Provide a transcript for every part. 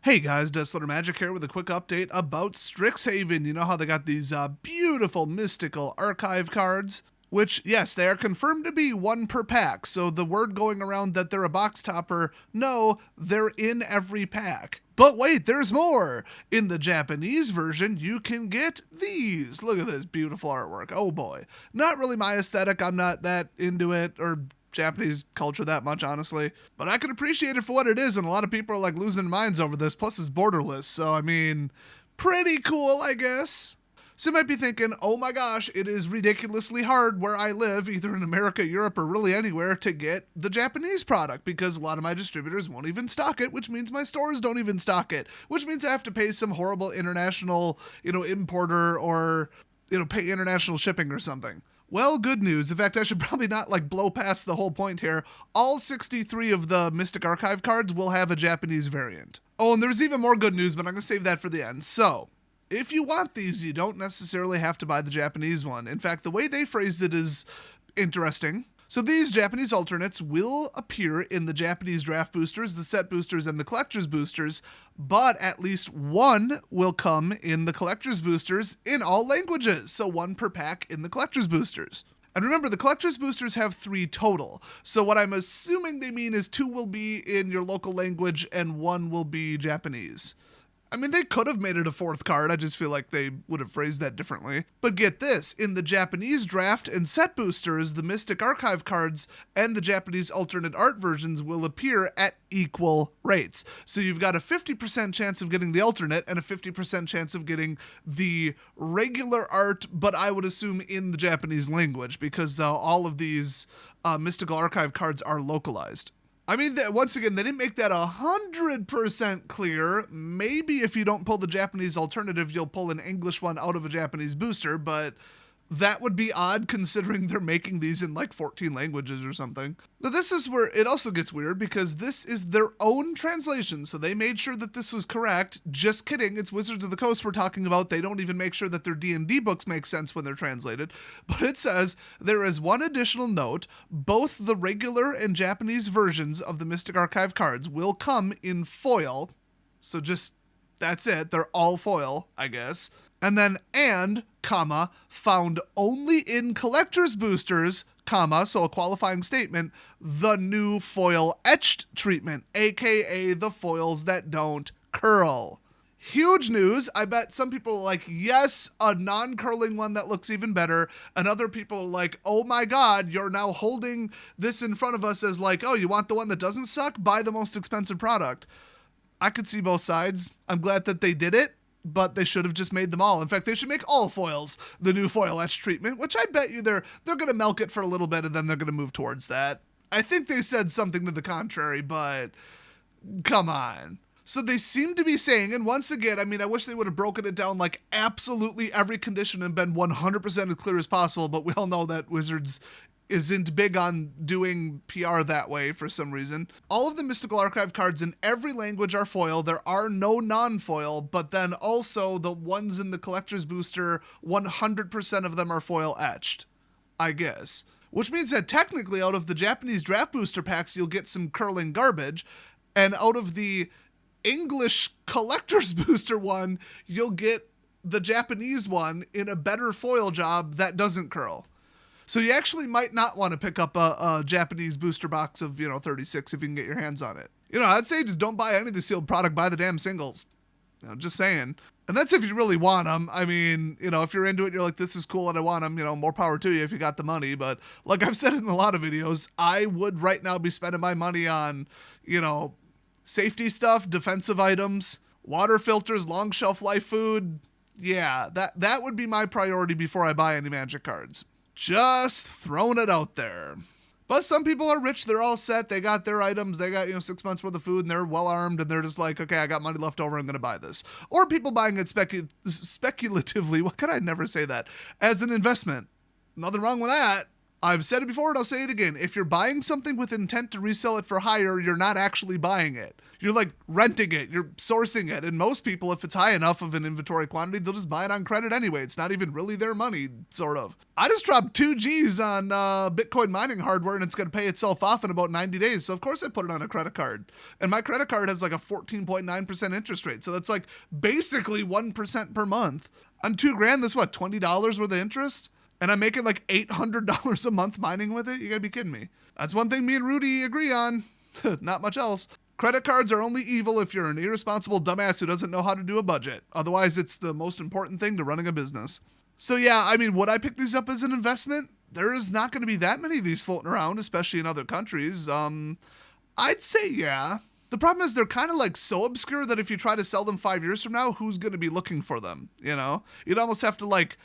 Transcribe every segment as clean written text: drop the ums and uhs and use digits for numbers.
Hey guys, Desolate Magic here with a quick update about Strixhaven. You know how they got these beautiful mystical archive cards? Which, yes, they are confirmed to be one per pack, so the word going around that they're a box topper, no, they're in every pack. But wait, there's more! In the Japanese version, you can get these. Look at this beautiful artwork. Oh boy. Not really my aesthetic, I'm not that into it, or Japanese culture that much, honestly. But I can appreciate it for what it is, and a lot of people are like losing their minds over this, plus it's borderless, so I mean, pretty cool, I guess. So you might be thinking, oh my gosh, it is ridiculously hard where I live, either in America, Europe, or really anywhere, to get the Japanese product, because a lot of my distributors won't even stock it, which means my stores don't even stock it, which means I have to pay some horrible international, importer or, pay international shipping or something. Well, good news. In fact, I should probably not blow past the whole point here. All 63 of the Mystic Archive cards will have a Japanese variant. Oh, and there's even more good news, but I'm going to save that for the end. So, if you want these, you don't necessarily have to buy the Japanese one. In fact, the way they phrased it is interesting. So these Japanese alternates will appear in the Japanese draft boosters, the set boosters, and the collector's boosters, but at least one will come in the collector's boosters in all languages, so one per pack in the collector's boosters. And remember, the collector's boosters have 3 total, so what I'm assuming they mean is 2 will be in your local language and 1 will be Japanese. I mean, they could have made it a 4th card, I just feel like they would have phrased that differently. But get this, in the Japanese draft and set boosters, the Mystic Archive cards and the Japanese alternate art versions will appear at equal rates. So you've got a 50% chance of getting the alternate and a 50% chance of getting the regular art, but I would assume in the Japanese language, because all of these Mystical Archive cards are localized. I mean, once again, they didn't make that 100% clear. Maybe if you don't pull the Japanese alternative, you'll pull an English one out of a Japanese booster, but that would be odd considering they're making these in 14 languages or something. Now, this is where it also gets weird because this is their own translation, so they made sure that this was correct. Just kidding, it's Wizards of the Coast we're talking about. They don't even make sure that their D&D books make sense when they're translated. But it says, there is one additional note. Both the regular and Japanese versions of the Mystic Archive cards will come in foil. So just, that's it. They're all foil, I guess. And then, found only in collector's boosters, so a qualifying statement, the new foil etched treatment, aka the foils that don't curl. Huge news. I bet some people are like, yes, a non-curling one that looks even better. And other people are like, oh my God, you're now holding this in front of us as oh, you want the one that doesn't suck? Buy the most expensive product. I could see both sides. I'm glad that they did it, but they should have just made them all. In fact, they should make all foils the new foil etch treatment, which I bet you they're going to milk it for a little bit and then they're going to move towards that. I think they said something to the contrary, but come on. So they seem to be saying, and once again, I mean, I wish they would have broken it down absolutely every condition and been 100% as clear as possible, but we all know that Wizards isn't big on doing PR that way for some reason. All of the Mystical Archive cards in every language are foil. There are no non-foil, but then also the ones in the collector's booster, 100% of them are foil etched, I guess. Which means that technically out of the Japanese draft booster packs, you'll get some curling garbage, and out of the English collector's booster one, you'll get the Japanese one in a better foil job that doesn't curl. So you actually might not want to pick up a Japanese booster box of, 36 if you can get your hands on it. I'd say just don't buy any of the sealed product, buy the damn singles. Just saying. And that's if you really want them. I mean, if you're into it, you're like, this is cool and I want them, more power to you if you got the money. But like I've said in a lot of videos, I would right now be spending my money on, safety stuff, defensive items, water filters, long shelf life food. Yeah, that would be my priority before I buy any Magic cards. Just throwing it out there. But some people are rich. They're all set. They got their items. They got, 6 months worth of food and they're well armed and they're just like, okay, I got money left over. I'm going to buy this. Or people buying it speculatively. Why could I never say that? As an investment. Nothing wrong with that. I've said it before and I'll say it again. If you're buying something with intent to resell it for higher, you're not actually buying it. You're like renting it, you're sourcing it. And most people, if it's high enough of an inventory quantity, they'll just buy it on credit anyway. It's not even really their money, sort of. I just dropped 2 G's on Bitcoin mining hardware and it's going to pay itself off in about 90 days. So of course I put it on a credit card. And my credit card has like a 14.9% interest rate. So that's like basically 1% per month. On $2,000, that's what, $20 worth of interest? And I'm making like $800 a month mining with it? You gotta be kidding me. That's one thing me and Rudy agree on. Not much else. Credit cards are only evil if you're an irresponsible dumbass who doesn't know how to do a budget. Otherwise, it's the most important thing to running a business. So yeah, I mean, would I pick these up as an investment? There is not going to be that many of these floating around, especially in other countries. I'd say yeah. The problem is they're kind of like so obscure that if you try to sell them 5 years from now, who's going to be looking for them? You know, you'd almost have to like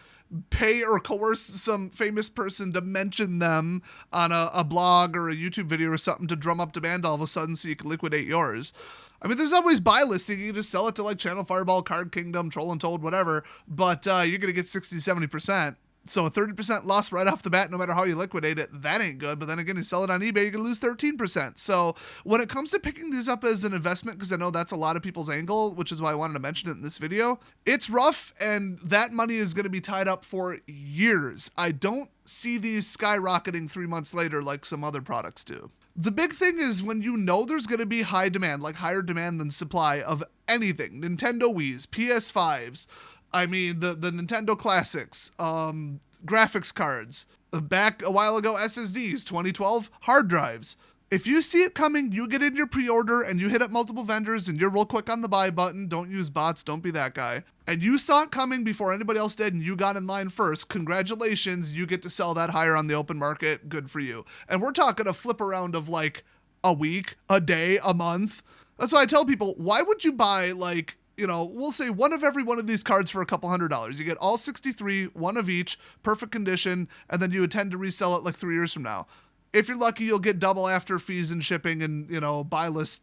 pay or coerce some famous person to mention them on a blog or a YouTube video or something to drum up demand all of a sudden so you can liquidate yours. I mean, there's always buy listing. You can just sell it to like Channel Fireball, Card Kingdom, Troll and Toad, whatever. But you're going to get 60, 70%. So a 30% loss right off the bat, no matter how you liquidate it, that ain't good. But then again, you sell it on eBay, you're going to lose 13%. So when it comes to picking these up as an investment, because I know that's a lot of people's angle, which is why I wanted to mention it in this video, it's rough and that money is going to be tied up for years. I don't see these skyrocketing 3 months later like some other products do. The big thing is when you know there's going to be high demand, like higher demand than supply of anything, Nintendo Wii's, PS5s, I mean, the Nintendo Classics, graphics cards, back a while ago, SSDs, 2012, hard drives. If you see it coming, you get in your pre-order and you hit up multiple vendors and you're real quick on the buy button. Don't use bots. Don't be that guy. And you saw it coming before anybody else did and you got in line first. Congratulations. You get to sell that higher on the open market. Good for you. And we're talking a flip around of like a week, a day, a month. That's why I tell people, why would you buy like, you know, we'll say one of every one of these cards for a couple $100s. You get all 63, one of each, perfect condition, and then you intend to resell it like 3 years from now. If you're lucky, you'll get double after fees and shipping and, you know, buy list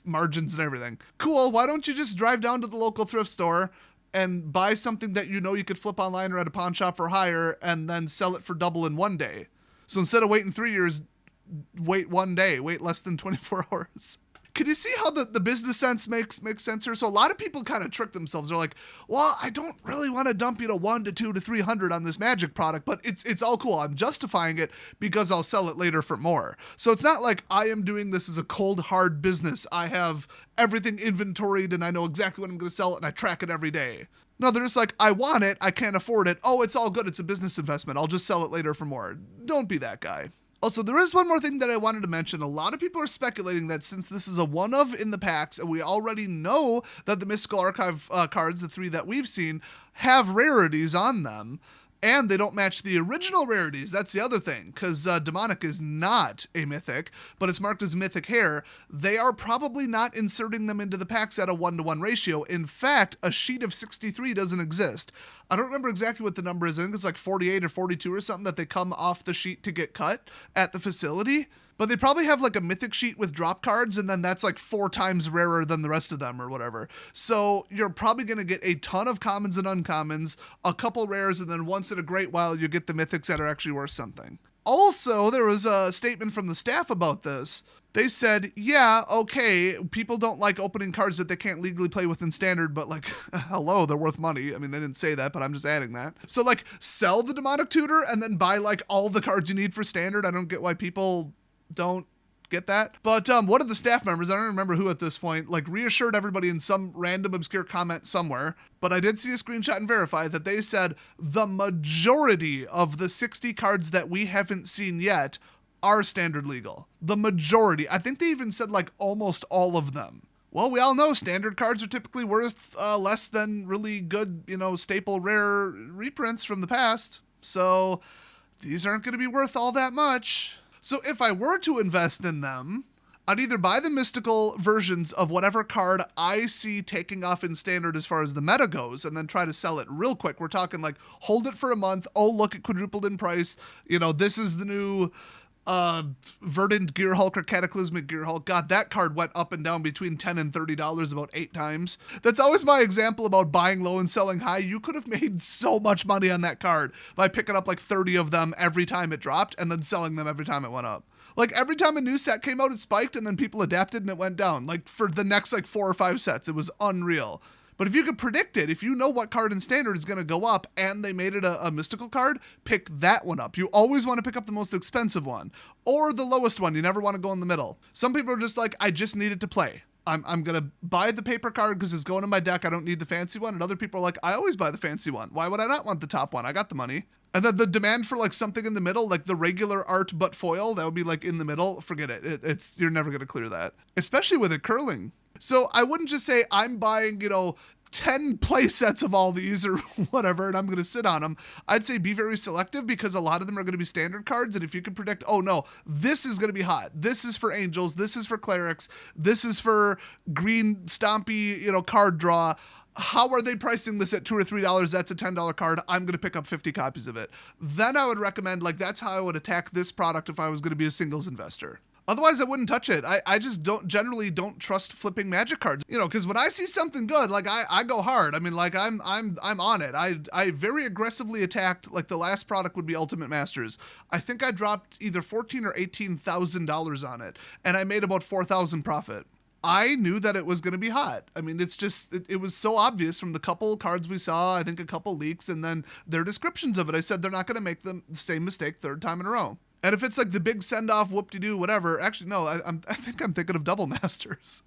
margins and everything. Cool. Why don't you just drive down to the local thrift store and buy something that you know you could flip online or at a pawn shop for higher and then sell it for double in 1 day? So instead of waiting 3 years, wait 1 day, wait less than 24 hours. Can you see how the business sense makes sense here? So a lot of people kind of trick themselves. They're like, well, I don't really want to dump, 1 to 2 to 300 on this Magic product, but it's all cool. I'm justifying it because I'll sell it later for more. So it's not like I am doing this as a cold, hard business. I have everything inventoried and I know exactly when I'm going to sell it and I track it every day. No, they're just like, I want it. I can't afford it. Oh, it's all good. It's a business investment. I'll just sell it later for more. Don't be that guy. Also, there is one more thing that I wanted to mention. A lot of people are speculating that since this is a one-of in the packs, and we already know that the Mystical Archive cards, the 3 that we've seen, have rarities on them, and they don't match the original rarities. That's the other thing, because Demonic is not a mythic, but it's marked as mythic hair. They are probably not inserting them into the packs at a 1-to-1 ratio. In fact, a sheet of 63 doesn't exist. I don't remember exactly what the number is. I think it's like 48 or 42 or something that they come off the sheet to get cut at the facility. But they probably have like a mythic sheet with drop cards, and then that's like 4 times rarer than the rest of them or whatever. So you're probably going to get a ton of commons and uncommons, a couple rares, and then once in a great while you get the mythics that are actually worth something. Also, there was a statement from the staff about this. They said, yeah, okay, people don't like opening cards that they can't legally play with in Standard, but like, hello, they're worth money. I mean, they didn't say that, but I'm just adding that. So like, sell the Demonic Tutor and then buy like all the cards you need for Standard. I don't get why people don't get that. But one of the staff members, I don't remember who at this point, like reassured everybody in some random obscure comment somewhere, but I did see a screenshot and verify that they said the majority of the 60 cards that we haven't seen yet are Standard legal. The majority. I think they even said like almost all of them. Well, we all know Standard cards are typically worth less than really good, staple rare reprints from the past. So these aren't going to be worth all that much. So if I were to invest in them, I'd either buy the mystical versions of whatever card I see taking off in Standard as far as the meta goes, and then try to sell it real quick. We're talking like hold it for a month. Oh, look, it quadrupled in price. This is the new Verdant Gearhulk or Cataclysmic Gearhulk. God, that card went up and down between $10 and $30 about 8 times. That's always my example about buying low and selling high. You could have made so much money on that card by picking up like 30 of them every time it dropped and then selling them every time it went up. Like every time a new set came out, it spiked and then people adapted and it went down. Like for the next like 4 or 5 sets, it was unreal. But if you could predict it, if you know what card in Standard is going to go up and they made it a mystical card, pick that one up. You always want to pick up the most expensive one or the lowest one. You never want to go in the middle. Some people are just like, I just need it to play. I'm going to buy the paper card because it's going in my deck. I don't need the fancy one. And other people are like, I always buy the fancy one. Why would I not want the top one? I got the money. And then the demand for like something in the middle, like the regular art but foil, that would be like in the middle. Forget it. It's you're never going to clear that, especially with it curling. So I wouldn't just say I'm buying, 10 play sets of all these or whatever, and I'm going to sit on them. I'd say be very selective because a lot of them are going to be standard cards. And if you can predict, oh no, this is going to be hot. This is for angels. This is for clerics. This is for green stompy, card draw. How are they pricing this at $2 or $3? That's a $10 card. I'm going to pick up 50 copies of it. Then I would recommend, that's how I would attack this product if I was going to be a singles investor. Otherwise, I wouldn't touch it. I just generally don't trust flipping Magic cards, because when I see something good, I go hard. I mean, I'm on it. I very aggressively attacked, the last product would be Ultimate Masters. I think I dropped either $14,000 or $18,000 on it, and I made about $4,000 profit. I knew that it was going to be hot. I mean, it's just, it was so obvious from the couple cards we saw, I think a couple leaks, and then their descriptions of it. I said they're not going to make the same mistake third time in a row. And if it's like the big send-off, whoop-de-doo, whatever, actually, no, I think I'm thinking of Double Masters.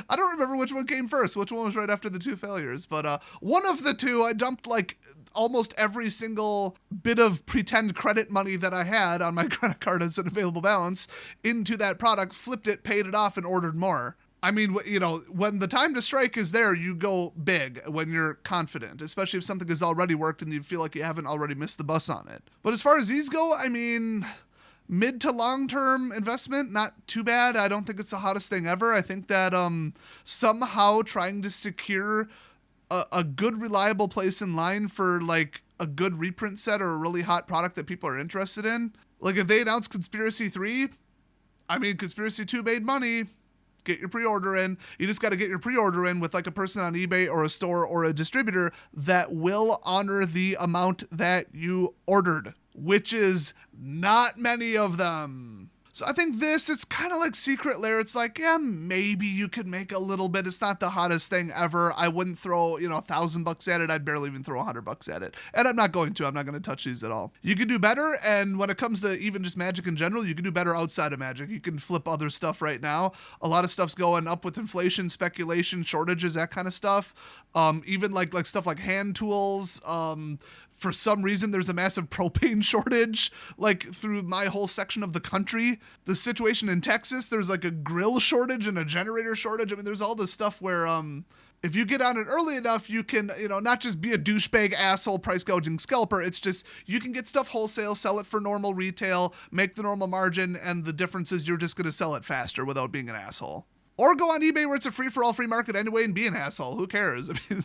I don't remember which one came first, which one was right after the 2 failures, but one of the 2, I dumped almost every single bit of pretend credit money that I had on my credit card as an available balance into that product, flipped it, paid it off, and ordered more. I mean, when the time to strike is there, you go big when you're confident, especially if something has already worked and you feel like you haven't already missed the bus on it. But as far as these go, I mean, mid to long-term investment, not too bad. I don't think it's the hottest thing ever. I think that somehow trying to secure a good, reliable place in line for a good reprint set or a really hot product that people are interested in. If they announce Conspiracy 3, I mean, Conspiracy 2 made money. Get your pre-order in. You just got to get your pre-order in with a person on eBay or a store or a distributor that will honor the amount that you ordered, which is not many of them. So I think it's kind of like Secret Lair. It's yeah, maybe you could make a little bit. It's not the hottest thing ever. I wouldn't throw, $1,000 at it. I'd barely even throw $100 at it. And I'm not going to. I'm not going to touch these at all. You can do better. And when it comes to even just Magic in general, you can do better outside of Magic. You can flip other stuff right now. A lot of stuff's going up with inflation, speculation, shortages, that kind of stuff. Even like stuff like hand tools. For some reason, there's a massive propane shortage, through my whole section of the country. The situation in Texas, there's a grill shortage and a generator shortage. I mean, there's all this stuff where, if you get on it early enough, you can, not just be a douchebag, asshole, price gouging scalper. It's just, you can get stuff wholesale, sell it for normal retail, make the normal margin, and the difference is you're just going to sell it faster without being an asshole. Or go on eBay where it's a free-for-all free market anyway and be an asshole. Who cares? I mean,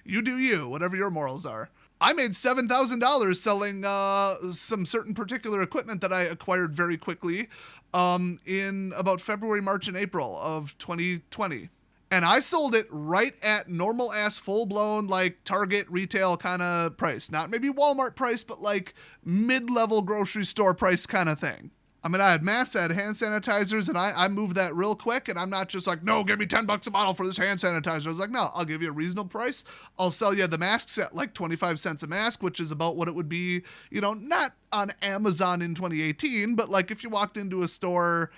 you do you, whatever your morals are. I made $7,000 selling some certain particular equipment that I acquired very quickly in about February, March, and April of 2020. And I sold it right at normal ass, full-blown, Target retail kind of price. Not maybe Walmart price, but mid-level grocery store price kind of thing. I mean, I had masks, I had hand sanitizers, and I moved that real quick, and I'm not just no, give me $10 a bottle for this hand sanitizer. I was no, I'll give you a reasonable price. I'll sell you the masks at 25 cents a mask, which is about what it would be, not on Amazon in 2018, but if you walked into a store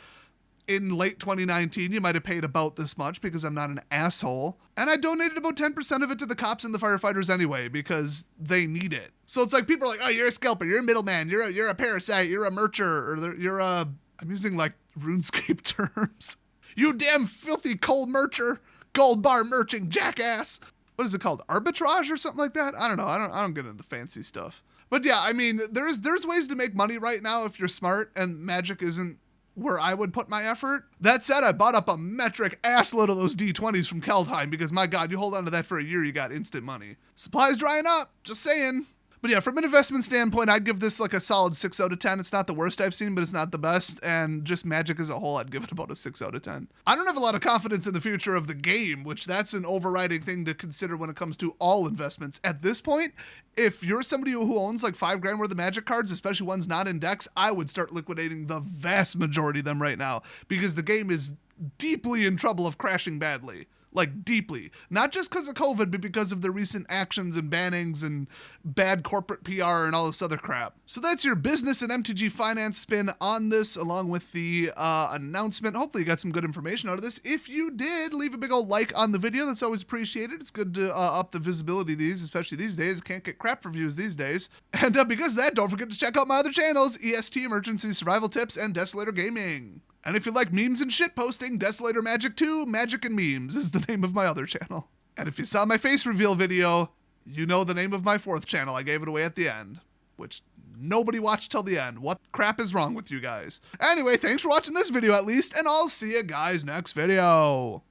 in late 2019, you might have paid about this much because I'm not an asshole. And I donated about 10% of it to the cops and the firefighters anyway because they need it. So it's people are oh, you're a scalper, you're a middleman, you're a parasite, you're a mercher, or you're a, I'm using RuneScape terms. You damn filthy coal mercher, gold bar merching jackass. What is it called? Arbitrage or something like that? I don't know. I don't get into the fancy stuff. But yeah, I mean, there's ways to make money right now if you're smart, and Magic isn't where I would put my effort. That said, I bought up a metric assload of those D20s from Keldheim because, my God, you hold on to that for a year, you got instant money. Supplies drying up, just saying. But yeah, from an investment standpoint, I'd give this like a solid 6 out of 10. It's not the worst I've seen, but it's not the best. And just Magic as a whole, I'd give it about a 6 out of 10. I don't have a lot of confidence in the future of the game, which that's an overriding thing to consider when it comes to all investments. At this point, if you're somebody who owns like $5,000 worth of Magic cards, especially ones not in decks, I would start liquidating the vast majority of them right now, because the game is deeply in trouble of crashing badly. Like, deeply. Not just because of COVID, but because of the recent actions and bannings and bad corporate PR and all this other crap. So that's your business and MTG finance spin on this, along with the announcement. Hopefully you got some good information out of this. If you did, leave a big old like on the video. That's always appreciated. It's good to up the visibility of these, especially these days. Can't get crap reviews these days. And because of that, don't forget to check out my other channels, EST Emergency Survival Tips and Desolator Gaming. And if you like memes and shit posting, Desolator Magic 2, Magic and Memes is the name of my other channel. And if you saw my face reveal video, you know the name of my 4th channel. I gave it away at the end, which nobody watched till the end. What crap is wrong with you guys? Anyway, thanks for watching this video at least, and I'll see you guys next video.